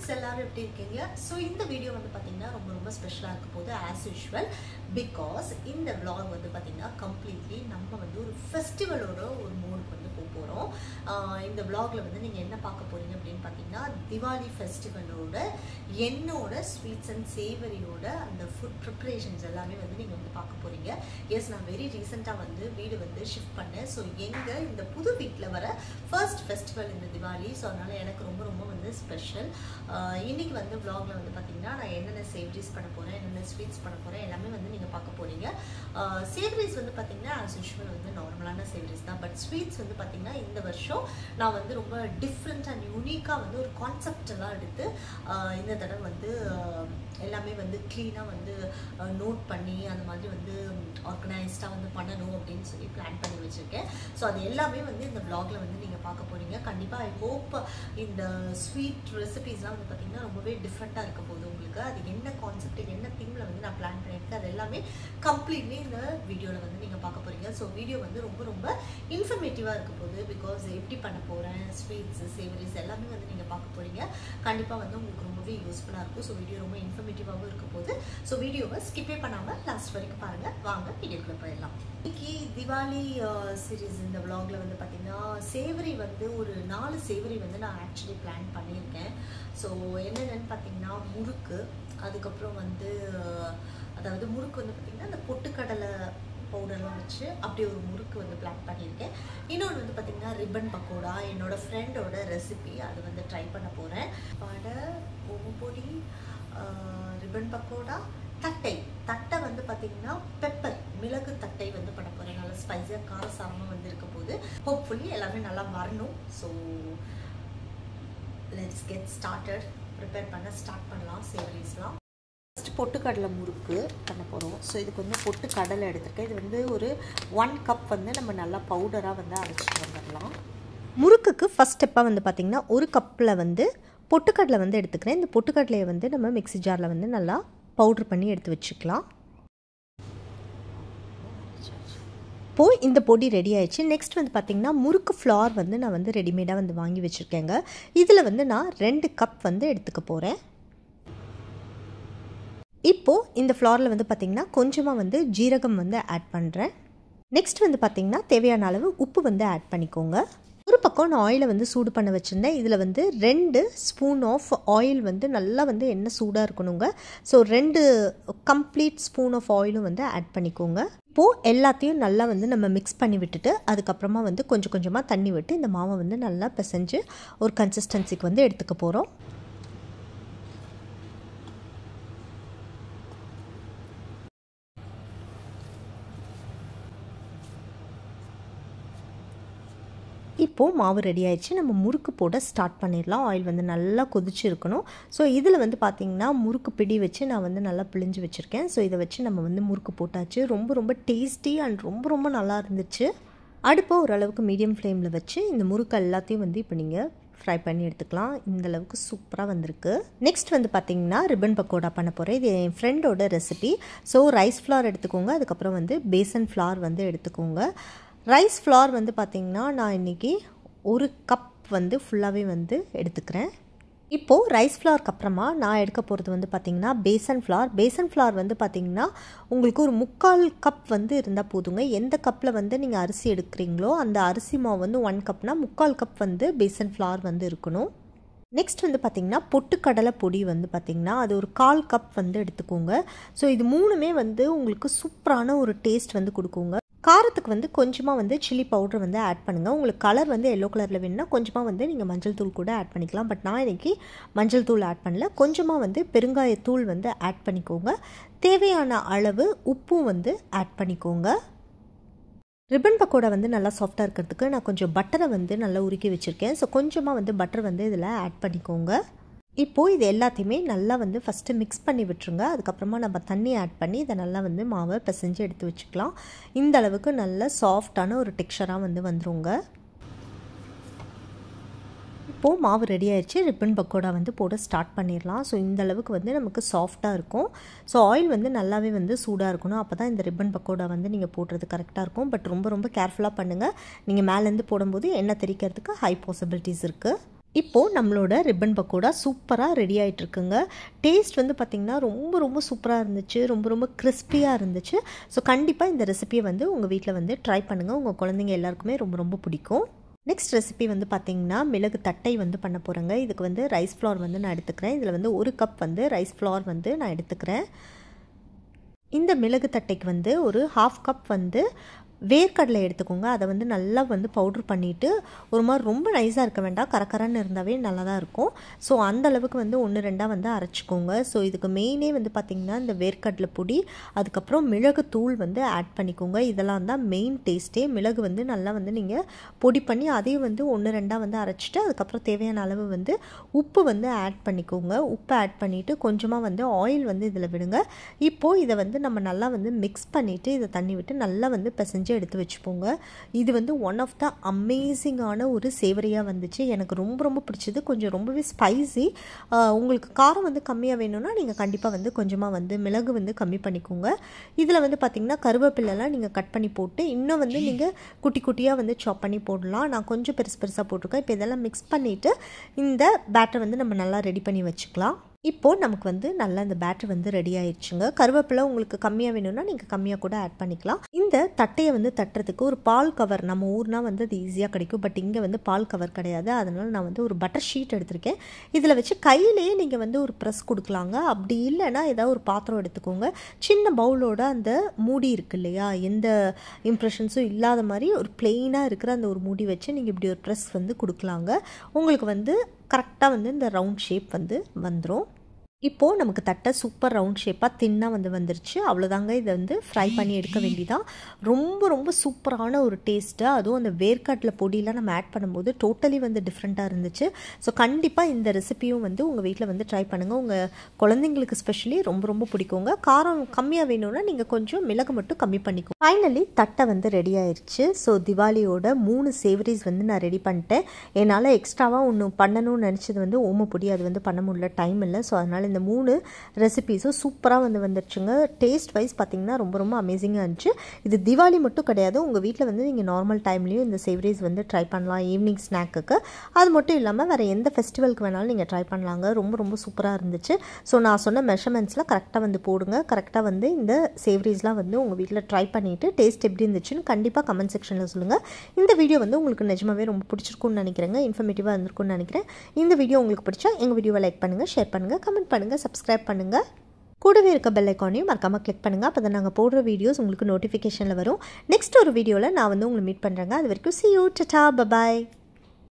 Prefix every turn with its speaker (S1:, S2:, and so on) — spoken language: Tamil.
S1: friends எல்லாரும் எப்படி இருக்கீங்க? So இந்த வீடியோ வந்து பாத்தீங்கன்னா ரொம்ப ஸ்பெஷலா இருக்க போகுது as usual because இந்த vlog வந்து பாத்தீங்கன்னா completely நம்ம வந்து ஒரு ஃபெஸ்டிவலோட ஒரு மூடுக்கு வந்து போறோம். இந்த vlogல வந்து நீங்க என்ன பார்க்க போறீங்க அப்படினு பாத்தீங்கன்னா திவாலி ஃபெஸ்டிவலோட என்னோட ஸ்வீட்ஸ் அண்ட் சேவரியோட அந்த ஃபுட் ப்ரிப்பரேஷன்ஸ் எல்லாமே வந்து நீங்க வந்து பார்க்க போறீங்க. எஸ் நான் வெரி ரீசெண்டா வந்து வீடு வந்து ஷிஃப்ட் பண்ணேன். ஸோ எங்க இந்த புது வீட்டில் வர ஃபர்ஸ்ட் ஃபெஸ்டிவல் இந்த திவாலி. ஸோ அதனால எனக்கு ரொம்ப வந்து ஸ்பெஷல். இன்னைக்கு வந்து vlogல வந்து பார்த்தீங்கன்னா நான் என்னென்ன சேவரிஸ் பண்ண போறேன், என்னென்ன ஸ்வீட்ஸ் பண்ண போறேன் எல்லாமே வந்து நீங்க பார்க்க போறீங்க. சேவரிஸ் வந்து பார்த்தீங்கன்னா ஆஸ் யூஷுவல் வந்து நார்மலான சேவரிஸ் தான். பட் ஸ்வீட்ஸ் வந்து பார்த்தீங்கன்னா இந்த வருஷம் நான் வந்து ரொம்ப டிஃப்ரெண்ட் அண்ட் யூனிக்காக வந்து ஒரு கான்செப்ட் எல்லாம் எடுத்து இந்த தடவை வந்து எல்லாமே வந்து க்ளீனாக வந்து நோட் பண்ணி அந்த மாதிரி வந்து ஆர்கனைஸ்டாக வந்து பண்ணணும் அப்படின்னு சொல்லி பிளான் பண்ணி வச்சுருக்கேன். ஸோ அது எல்லாமே வந்து இந்த vlogல வந்து நீங்கள் பார்க்க போகிறீங்க. கண்டிப்பாக ஐ ஹோப் இந்த ஸ்வீட் ரெசிபீஸ்லாம் வந்து பார்த்திங்கன்னா ரொம்பவே டிஃப்ரெண்ட்டாக இருக்க போகுது உங்களுக்கு. அது என்ன கான்செப்ட், என்ன தீமில் வந்து நான் பிளான் பண்ணியிருக்கேன் அது எல்லாமே கம்ப்ளீட்லி இந்த வீடியோவில் வந்து நீங்கள் பார்க்க போகிறீங்க. ஸோ வீடியோ வந்து ரொம்ப இன்ஃபர்மேட்டிவாக இருக்க போகுது. பிகாஸ் எப்படி பண்ண போகிறேன், ஸ்வீட்ஸ் சேவரிஸ் எல்லாமே வந்து நீங்கள் பார்க்க போகிறீங்க. கண்டிப்பாக வந்து உங்களுக்கு ரொம்பவே யூஸ்ஃபுல்லாக இருக்கும். ஸோ வீடியோ ரொம்ப இன்ஃபர்மேட்டிவாகவும் இருக்க போகுது. ஸோ வீடியோவை ஸ்கிப்பே பண்ணாமல் லாஸ்ட் வரைக்கும் பாருங்கள். வாங்க வீடியோக்குள்ளே போயிடலாம். இன்னைக்கு திவாலி சீரீஸ் இந்த vlogல வந்து பார்த்தீங்கன்னா சேவரி வந்து ஒரு 4 சேவரி வந்து நான் ஆக்சுவலி பிளான் பண்ணியிருக்கேன். ஸோ என்னென்னு பார்த்தீங்கன்னா முறுக்கு, அதுக்கப்புறம் வந்து அதாவது முறுக்கு வந்து பார்த்தீங்கன்னா அந்த பொட்டுக்கடலை பவுடர்லாம் வச்சு அப்படி ஒரு முறுக்கு வந்து பிளான் பண்ணியிருக்கேன். இன்னொன்று வந்து பார்த்திங்கன்னா ரிப்பன் பக்கோடா, என்னோட ஃப்ரெண்டோட ரெசிபி அது வந்து ட்ரை பண்ண போகிறேன். வடை, ஓமப்பொடி, ரிப்பன் பக்கோடா, தட்டை வந்து பார்த்திங்கன்னா பெப்பர் மிளகு தட்டை வந்து பண்ண போகிறேன். நல்லா ஸ்பைஸியாக காரசாரமாக வந்து இருக்க போது. ஹோப்ஃபுல்லி எல்லாமே நல்லா வரணும். So let's get started. Prepare பண்ண ஸ்டார்ட் பண்ணலாம் சேவரிஸ்லாம். ஃபஸ்ட்டு பொட்டுக்கடலை முறுக்கு பண்ண போகிறோம். ஸோ இதுக்கு வந்து பொட்டுக்கடலை எடுத்துருக்கேன். இது வந்து ஒரு 1 கப் வந்து நம்ம நல்லா பவுடராக வந்து அரைச்சிட்டு வந்துடலாம். முறுக்குக்கு ஃபஸ்ட் ஸ்டெப்பாக வந்து பார்த்திங்கன்னா 1 கப்பில் வந்து பொட்டுக்கடலை வந்து எடுத்துக்கிறேன். இந்த பொட்டுக்கடலையை வந்து நம்ம மிக்ஸி ஜாரில் வந்து நல்லா பவுட்ரு பண்ணி எடுத்து வச்சுக்கலாம். இப்போது இந்த பொடி ரெடி ஆயிடுச்சு. நெக்ஸ்ட் வந்து பார்த்திங்கன்னா முறுக்கு ஃப்ளார் வந்து நான் வந்து ரெடிமேடாக வந்து வாங்கி வச்சுருக்கேங்க. இதில் வந்து நான் 2 கப் வந்து எடுத்துக்க போகிறேன். இப்போது இந்த ஃப்ளாரில் வந்து பார்த்திங்கன்னா கொஞ்சமாக வந்து ஜீரகம் வந்து ஆட் பண்ணுறேன். நெக்ஸ்ட் வந்து பார்த்திங்கன்னா தேவையான அளவு உப்பு வந்து ஆட் பண்ணிக்கோங்க. ஒரு பக்கம் நான் ஆயிலை வந்து சூடு பண்ண வச்சுருந்தேன். இதில் வந்து 2 ஸ்பூன் ஆஃப் ஆயில் வந்து நல்லா வந்து எண்ணெய் சூடாக இருக்கணுங்க. ஸோ 2 கம்ப்ளீட் ஸ்பூன் ஆஃப் ஆயிலும் வந்து ஆட் பண்ணிக்கோங்க. இப்போது எல்லாத்தையும் நல்லா வந்து நம்ம மிக்ஸ் பண்ணி விட்டுட்டு அதுக்கப்புறமா வந்து கொஞ்சம் கொஞ்சமாக தண்ணி விட்டு இந்த மாவை வந்து நல்லா பிசைஞ்சு ஒரு கன்சிஸ்டன்சிக்கு வந்து எடுத்துக்க போகிறோம். இப்போது மாவு ரெடி ஆயிடுச்சு. நம்ம முறுக்கு போட ஸ்டார்ட் பண்ணிடலாம். ஆயில் வந்து நல்லா கொதிச்சு இருக்கணும். ஸோ இதில் வந்து பார்த்திங்கன்னா முறுக்கு பிடி வச்சு நான் வந்து நல்லா பிழிஞ்சு வச்சுருக்கேன். ஸோ இதை வச்சு நம்ம வந்து முறுக்கு போட்டாச்சு. ரொம்ப டேஸ்டி அண்ட் ரொம்ப நல்லா இருந்துச்சு. அடுப்பை ஓரளவுக்கு மீடியம் ஃப்ளேமில் வச்சு இந்த முறுக்கு எல்லாத்தையும் வந்து இப்போ நீங்கள் ஃப்ரை பண்ணி எடுத்துக்கலாம். இந்தளவுக்கு சூப்பராக வந்திருக்கு. நெக்ஸ்ட் வந்து பார்த்திங்கன்னா ரிப்பன் பக்கோடா பண்ண போகிறேன். இது என் ஃப்ரெண்டோட ரெசிபி. ஸோ ரைஸ் ஃப்ளார் எடுத்துக்கோங்க. அதுக்கப்புறம் வந்து பேசன் ஃப்ளார் வந்து எடுத்துக்கோங்க. ரைஸ் ஃப்ளார் வந்து பார்த்திங்கன்னா நான் இன்றைக்கி 1 கப் வந்து ஃபுல்லாகவே வந்து எடுத்துக்கிறேன். இப்போது ரைஸ் ஃப்ளார்க்கு அப்புறமா நான் எடுக்க போகிறது வந்து பார்த்திங்கன்னா பேசன் ஃப்ளார் வந்து பார்த்திங்கன்னா உங்களுக்கு ஒரு 3/4 கப் வந்து இருந்தால் போதுங்க. எந்த கப்பில் வந்து நீங்கள் அரிசி எடுக்கிறீங்களோ அந்த அரிசி மாவு வந்து 1 கப்னால் 3/4 கப் வந்து பேசன் ஃப்ளார் வந்து இருக்கணும். நெக்ஸ்ட் வந்து பார்த்திங்கன்னா பொட்டுக்கடலை பொடி வந்து பார்த்திங்கன்னா அது ஒரு 1/4 கப் வந்து எடுத்துக்கோங்க. ஸோ இது 3மே வந்து உங்களுக்கு சூப்பரான ஒரு டேஸ்ட் வந்து கொடுக்குங்க. காரத்துக்கு வந்து கொஞ்சமாக வந்து சில்லி பவுடர் வந்து ஆட் பண்ணுங்கள். உங்களுக்கு கலர் வந்து எல்லோ கலரில் வேணும்னா கொஞ்சமாக வந்து நீங்கள் மஞ்சள் தூள் கூட ஆட் பண்ணிக்கலாம். பட் நான் இன்றைக்கி மஞ்சள் தூள் ஆட் பண்ணல. கொஞ்சமாக வந்து பெருங்காயத்தூள் வந்து ஆட் பண்ணிக்கோங்க. தேவையான அளவு உப்பும் வந்து ஆட் பண்ணிக்கோங்க. ரிப்பன் பக்கோடா வந்து நல்லா சாஃப்டாக இருக்கிறதுக்கு நான் கொஞ்சம் பட்டரை வந்து நல்லா உருக்கி வச்சுருக்கேன். ஸோ கொஞ்சமாக வந்து பட்டர் வந்து இதில் ஆட் பண்ணிக்கோங்க. இப்போது இது எல்லாத்தையுமே நல்லா வந்து ஃபஸ்ட்டு மிக்ஸ் பண்ணி விட்டுருங்க. அதுக்கப்புறமா நம்ம தண்ணி ஆட் பண்ணி இதை நல்லா வந்து மாவை பிசைஞ்சு எடுத்து வச்சுக்கலாம். இந்த அளவுக்கு நல்ல சாஃப்டான ஒரு டெக்ஸ்சராக வந்து வந்துருங்க. இப்போது மாவு ரெடி ஆயிடுச்சு. ரிப்பன் பக்கோடா வந்து போட ஸ்டார்ட் பண்ணிடலாம். ஸோ இந்த அளவுக்கு வந்து நமக்கு சாஃப்டாக இருக்கும். ஸோ ஆயில் வந்து நல்லாவே வந்து சூடாக இருக்கணும். அப்போ தான் இந்த ரிப்பன் பக்கோடா வந்து நீங்கள் போடுறது கரெக்டாக இருக்கும். பட் ரொம்ப கேர்ஃபுல்லாக பண்ணுங்கள். நீங்கள் மேலேருந்து போடும்போது எண்ணெய் தெறிக்கிறதுக்கு ஹை பாசிபிலிட்டிஸ் இருக்குது. இப்போது நம்மளோட ரிப்பன் பக்கோடா சூப்பராக ரெடி ஆகிட்டுருக்குங்க. டேஸ்ட் வந்து பார்த்திங்கன்னா ரொம்ப ரொம்ப சூப்பராக இருந்துச்சு, ரொம்ப ரொம்ப கிறிஸ்பியாக இருந்துச்சு. ஸோ கண்டிப்பாக இந்த ரெசிபியை வந்து உங்கள் வீட்டில் வந்து ட்ரை பண்ணுங்கள். உங்கள் குழந்தைங்க எல்லாருக்குமே ரொம்ப ரொம்ப பிடிக்கும். நெக்ஸ்ட் ரெசிபி வந்து பார்த்திங்கன்னா மிளகு தட்டை வந்து பண்ண போகிறேங்க. இதுக்கு வந்து ரைஸ் ஃப்ளார் வந்து நான் எடுத்துக்கிறேன். இதில் வந்து 1 கப் வந்து ரைஸ் ஃப்ளார் வந்து நான் எடுத்துக்கிறேன். இந்த மிளகு தட்டைக்கு வந்து ஒரு 1/2 கப் வந்து வேர்க்கடலை எடுத்துக்கோங்க. அதை வந்து நல்லா வந்து பவுட்ரு பண்ணிவிட்டு ஒரு மாதிரி ரொம்ப நைஸாக இருக்க வேண்டாம், கரக்கரன்னு இருந்தாவே நல்லா தான் இருக்கும். ஸோ அந்த அளவுக்கு வந்து 1-2 வந்து அரைச்சிக்கோங்க. ஸோ இதுக்கு மெயினே வந்து பார்த்திங்கன்னா இந்த வேர்க்கடலை பொடி, அதுக்கப்புறம் மிளகு தூள் வந்து ஆட் பண்ணிக்கோங்க. இதெல்லாம் தான் மெயின் டேஸ்ட்டே. மிளகு வந்து நல்லா வந்து நீங்கள் பொடி பண்ணி அதையும் வந்து 1-2 வந்து அரைச்சிட்டு அதுக்கப்புறம் தேவையான அளவு வந்து உப்பு வந்து ஆட் பண்ணிக்கோங்க. உப்பு ஆட் பண்ணிவிட்டு கொஞ்சமாக வந்து ஆயில் வந்து இதில் விடுங்க. இப்போது இதை வந்து நம்ம நல்லா வந்து மிக்ஸ் பண்ணிவிட்டு இதை தண்ணி விட்டு நல்லா வந்து பிசைஞ்சு எடுத்து வச்சுப்போங்க. இது வந்து ஒன் ஆஃப் த அமேசிங்கான ஒரு சேவரியாக வந்துச்சு. எனக்கு ரொம்ப ரொம்ப பிடிச்சது. கொஞ்சம் ரொம்பவே ஸ்பைசி. உங்களுக்கு காரம் வந்து கம்மியாக வேணும்னா நீங்கள் கண்டிப்பாக வந்து கொஞ்சமாக வந்து மிளகு வந்து கம்மி பண்ணிக்கோங்க. இதில் வந்து பார்த்திங்கன்னா கருவேப்பிலெல்லாம் நீங்கள் கட் பண்ணி போட்டு இன்னும் வந்து நீங்கள் குட்டி குட்டியாக வந்து சாப் பண்ணி போடலாம். நான் கொஞ்சம் பெருசு பெருசாக போட்டிருக்கேன். இப்போ இதெல்லாம் மிக்ஸ் பண்ணிவிட்டு இந்த பேட்டர் வந்து நம்ம நல்லா ரெடி பண்ணி வச்சுக்கலாம். இப்போது நமக்கு வந்து நல்லா இந்த பேட்டர் வந்து ரெடி ஆயிடுச்சுங்க. கருவேப்பிலை உங்களுக்கு கம்மியாக வேணும்னா நீங்கள் கம்மியாக கூட ஆட் பண்ணிக்கலாம். இந்த தட்டையை வந்து தட்டுறதுக்கு ஒரு பால் கவர், நம்ம ஊர்னா வந்து அது ஈஸியாக கிடைக்கும். பட் இங்கே வந்து பால் கவர் கிடையாது. அதனால் நான் வந்து ஒரு பட்டர் ஷீட் எடுத்திருக்கேன். இதில் வச்சு கையிலேயே நீங்கள் வந்து ஒரு ப்ரெஸ் கொடுக்கலாங்க. அப்படி இல்லைன்னா ஏதாவது ஒரு பாத்திரம் எடுத்துக்கோங்க. சின்ன பவுலோட அந்த மூடி இருக்கு இல்லையா, எந்த இம்ப்ரெஷன்ஸும் இல்லாத மாதிரி ஒரு பிளெயினாக இருக்கிற அந்த ஒரு மூடி வச்சு நீங்கள் இப்படி ஒரு ப்ரெஸ் வந்து கொடுக்கலாங்க. உங்களுக்கு வந்து கரெக்டாக வந்து இந்த ரவுண்ட் ஷேப் வந்து வந்துடும். இப்போது நமக்கு தட்டை சூப்பர் ரவுண்ட் ஷேப்பாக தின்னாக வந்து வந்துருச்சு. அவ்வளோதாங்க. இதை வந்து ஃப்ரை பண்ணி எடுக்க வேண்டியதான். ரொம்ப ரொம்ப சூப்பரான ஒரு டேஸ்ட்டு. அதுவும் அந்த வேர்க்கடலை பொடியெலாம் நம்ம ஆட் பண்ணும்போது டோட்டலி வந்து டிஃப்ரெண்ட்டாக இருந்துச்சு. ஸோ கண்டிப்பாக இந்த ரெசிபியும் வந்து உங்கள் வீட்டில் வந்து ட்ரை பண்ணுங்கள். உங்கள் குழந்தைங்களுக்கு ஸ்பெஷலி ரொம்ப ரொம்ப பிடிக்குங்க. காரம் கம்மியாக வேணும்னா நீங்கள் கொஞ்சம் மிளகு மட்டும் கம்மி பண்ணிக்கோ. ஃபைனலி தட்டை வந்து ரெடி ஆயிடுச்சு. ஸோ திவாலியோட 3 சேவரிஸ் வந்து நான் ரெடி பண்ணிட்டேன். என்னால் எக்ஸ்ட்ராவாக ஒன்று பண்ணணும்னு நினச்சது வந்து ஓமப்பொடி, அது வந்து பண்ண முடியல, டைம் இல்லை. ஸோ அதனால் இந்த 3 ரெசிபீஸும் சூப்பராக வந்து வந்துருச்சுங்க. டேஸ்ட் வைஸ் பார்த்திங்கன்னா ரொம்ப ரொம்ப அமேசிங்காக இருந்துச்சு. இது திவாலி மட்டும் கிடையாது, உங்கள் வீட்டில் வந்து நீங்கள் நார்மல் டைம்லேயும் இந்த சேவரிஸ் வந்து ட்ரை பண்ணலாம் ஈவினிங் ஸ்நாக்குக்கு. அது மட்டும் இல்லாமல் வேறு எந்த ஃபெஸ்டிவலுக்கு வேணாலும் நீங்கள் ட்ரை பண்ணலாங்க. ரொம்ப ரொம்ப சூப்பராக இருந்துச்சு. ஸோ நான் சொன்ன மெஷர்மெண்ட்ஸில் கரெக்டாக வந்து போடுங்க. கரெக்டாக வந்து இந்த சேவரிஸ்லாம் வந்து உங்கள் வீட்டில் ட்ரை பண்ணிவிட்டு டேஸ்ட் எப்படி இருந்துச்சுன்னு கண்டிப்பாக கமெண்ட் செக்ஷனில் சொல்லுங்கள். இந்த வீடியோ வந்து உங்களுக்கு நிஜமாவே ரொம்ப பிடிச்சிருக்குன்னு நினைக்கிறேங்க. இன்ஃபர்மேட்டிவாக இருந்திருக்குன்னு நினைக்கிறேன். இந்த வீடியோ உங்களுக்கு பிடிச்சா எங்கள் வீடியோவை லைக் பண்ணுங்கள், ஷேர் பண்ணுங்கள், கமெண்ட் பண்ணுங்கள், சப்ஸ்கிரைப் பண்ணுங்கள். கூடவே இருக்க பெல் ஐக்கானையும் மறக்காமல் கிளிக் பண்ணுங்கள். அப்போ தான் நாங்கள் போடுற வீடியோஸ் உங்களுக்கு நோட்டிஃபிகேஷனில் வரும். நெக்ஸ்ட் ஒரு வீடியோவில் நான் வந்து உங்களை மீட் பண்ணுறேங்க. அது வரைக்கும் see you, ta-ta, bye bye.